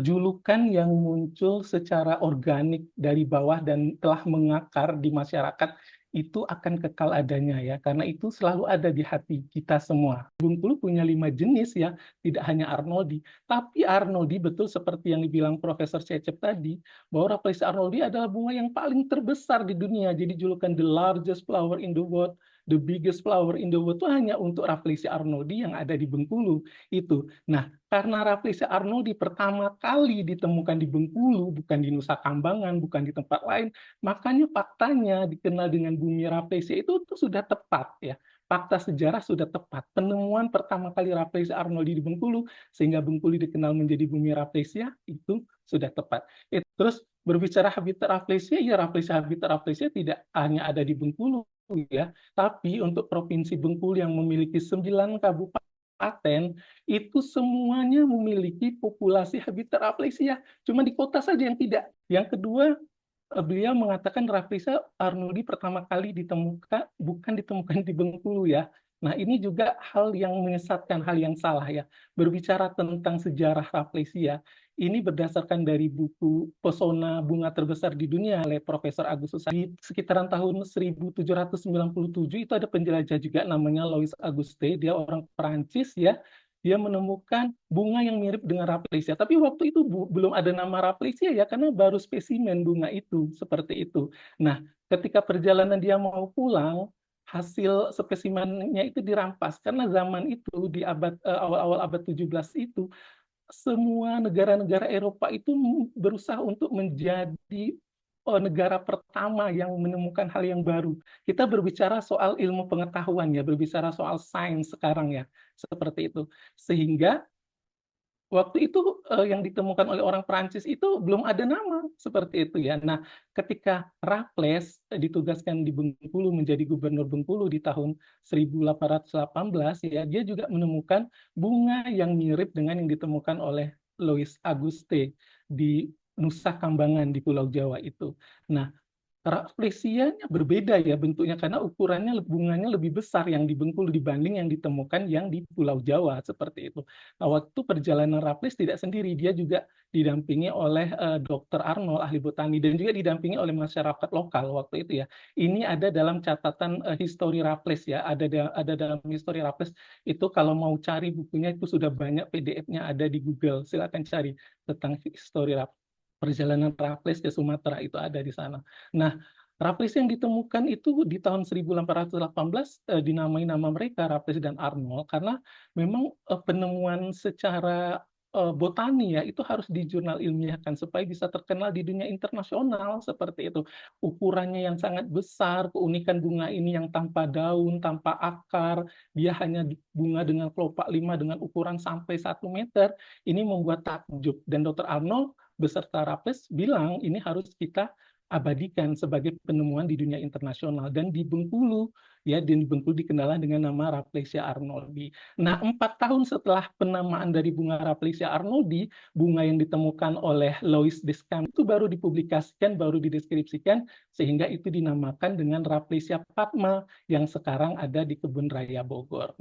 julukan yang muncul secara organik dari bawah dan telah mengakar di masyarakat itu akan kekal adanya ya, karena itu selalu ada di hati kita semua. Bengkulu punya 5 jenis ya, tidak hanya Arnoldi. Tapi Arnoldi betul seperti yang dibilang Profesor Cecep tadi, bahwa Rafflesia Arnoldi adalah bunga yang paling terbesar di dunia. Jadi julukan the largest flower in the world, the biggest flower in the world itu hanya untuk Rafflesia Arnoldi yang ada di Bengkulu itu. Nah, karena Rafflesia Arnoldi pertama kali ditemukan di Bengkulu, bukan di Nusa Kambangan, bukan di tempat lain, makanya faktanya dikenal dengan bumi Rafflesia itu sudah tepat ya. Fakta sejarah sudah tepat. Penemuan pertama kali Rafflesia Arnoldi di Bengkulu, sehingga Bengkulu dikenal menjadi bumi Rafflesia, itu sudah tepat. Terus berbicara habitat Rafflesia, ya Rafflesia habitat Rafflesia tidak hanya ada di Bengkulu ya, tapi untuk Provinsi Bengkulu yang memiliki 9 kabupaten, itu semuanya memiliki populasi habitat Rafflesia. Cuma di kota saja yang tidak. Yang kedua, beliau mengatakan Rafflesia Arnoldi pertama kali ditemukan bukan ditemukan di Bengkulu ya. Nah, ini juga hal yang menyesatkan, hal yang salah ya. Berbicara tentang sejarah Rafflesia, ini berdasarkan dari buku Pesona Bunga Terbesar di Dunia oleh Profesor Agustus. Di sekitaran tahun 1797 itu ada penjelajah juga namanya Louis Auguste, dia orang Perancis ya. Dia menemukan bunga yang mirip dengan Rafflesia. Tapi waktu itu belum ada nama Rafflesia ya, karena baru spesimen bunga itu, seperti itu. Nah, ketika perjalanan dia mau pulang, hasil spesimennya itu dirampas. Karena zaman itu, di awal-awal abad 17 itu, semua negara-negara Eropa itu berusaha untuk menjadi negara pertama yang menemukan hal yang baru. Kita berbicara soal ilmu pengetahuan ya, berbicara soal sains sekarang ya, seperti itu. Sehingga waktu itu yang ditemukan oleh orang Prancis itu belum ada nama seperti itu ya. Nah, ketika Raffles ditugaskan di Bengkulu menjadi gubernur Bengkulu di tahun 1818 ya, dia juga menemukan bunga yang mirip dengan yang ditemukan oleh Louis Auguste di Nusa Kambangan di Pulau Jawa itu. Nah, Rafflesianya berbeda ya bentuknya karena ukurannya bunganya lebih besar yang di Bengkulu dibanding yang ditemukan yang di Pulau Jawa seperti itu. Nah, waktu perjalanan Raffles tidak sendiri, dia juga didampingi oleh Dr. Arnold ahli botani dan juga didampingi oleh masyarakat lokal waktu itu ya. Ini ada dalam catatan histori Raffles ya, ada dalam histori Raffles itu kalau mau cari bukunya itu sudah banyak PDF-nya ada di Google. Silakan cari tentang histori Raffles. Perjalanan Raffles ke Sumatera itu ada di sana. Nah, Raffles yang ditemukan itu di tahun 1818 dinamai nama mereka Raffles dan Arnold karena memang penemuan secara botani ya itu harus di jurnal ilmiahkan supaya bisa terkenal di dunia internasional seperti itu. Ukurannya yang sangat besar, keunikan bunga ini yang tanpa daun, tanpa akar, dia hanya bunga dengan kelopak 5 dengan ukuran sampai 1 meter, ini membuat takjub. Dan Dr. Arnold beserta Raffles bilang ini harus kita abadikan sebagai penemuan di dunia internasional dan di Bengkulu ya, dan di Bengkulu dikenal dengan nama Rafflesia arnoldi. Nah, 4 tahun setelah penamaan dari bunga Rafflesia arnoldi, bunga yang ditemukan oleh Louis Descamps itu baru dipublikasikan, baru dideskripsikan sehingga itu dinamakan dengan Rafflesia Padma yang sekarang ada di Kebun Raya Bogor.